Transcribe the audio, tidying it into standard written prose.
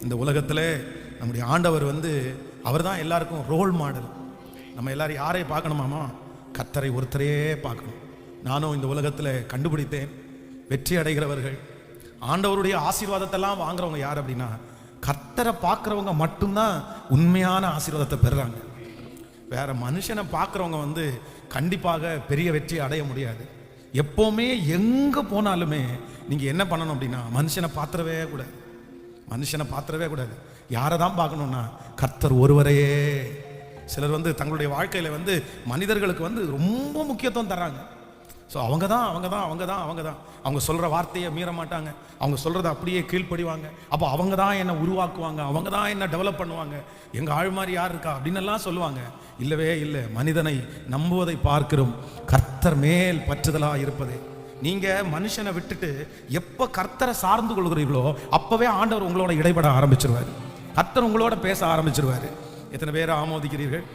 இந்த உலகத்தில் நம்முடைய ஆண்டவர் அவர் தான் எல்லாருக்கும் ரோல் மாடல். நம்ம எல்லாரும் யாரை பார்க்கணுமாமா? கர்த்தரை ஒருத்தரையே பார்க்கணும். நானும் இந்த உலகத்தில் கண்டுபிடித்தேன், வெற்றி அடைகிறவர்கள், ஆண்டவருடைய ஆசீர்வாதத்தெல்லாம் வாங்குறவங்க யார் அப்படின்னா, கர்த்தரை பார்க்குறவங்க மட்டும்தான் உண்மையான ஆசீர்வாதத்தை பெறுறாங்க. வேற மனுஷனை பார்க்குறவங்க கண்டிப்பாக பெரிய வெற்றி அடைய முடியாது. எப்போவுமே எங்கே போனாலுமே நீங்கள் என்ன பண்ணணும் அப்படின்னா, மனுஷனை பாத்திரவே கூடாது. மனுஷனை பாத்திரவே கூடாது. யாரை தான் பார்க்கணும்னா, கர்த்தர் ஒருவரையே. சிலர் தங்களுடைய வாழ்க்கையில் மனிதர்களுக்கு ரொம்ப முக்கியத்துவம் தர்றாங்க. ஸோ அவங்க தான் அவங்க சொல்கிற வார்த்தையை மீற மாட்டாங்க, அவங்க சொல்கிறத அப்படியே கீழ்ப்படிவாங்க. அப்போ அவங்க தான் என்னை உருவாக்குவாங்க, அவங்க தான் என்னை டெவலப் பண்ணுவாங்க, எங்கள் ஆள் மாதிரி யார் இருக்கா அப்படின்னு எல்லாம் சொல்லுவாங்க. இல்லவே இல்லை. மனிதனை நம்புவதை பார்க்கிறோம், கர்த்தர் மேல் பற்றுதலாக இருப்பதே. நீங்கள் மனுஷனை விட்டுட்டு எப்போ கர்த்தரை சார்ந்து கொள்கிறீர்களோ அப்போவே ஆண்டவர் உங்களோட இடைப்பட ஆரம்பிச்சிருவார். கர்த்தர் உங்களோட பேச ஆரம்பிச்சிருவார். எத்தனை பேரை ஆமோதிக்கிறீர்கள்?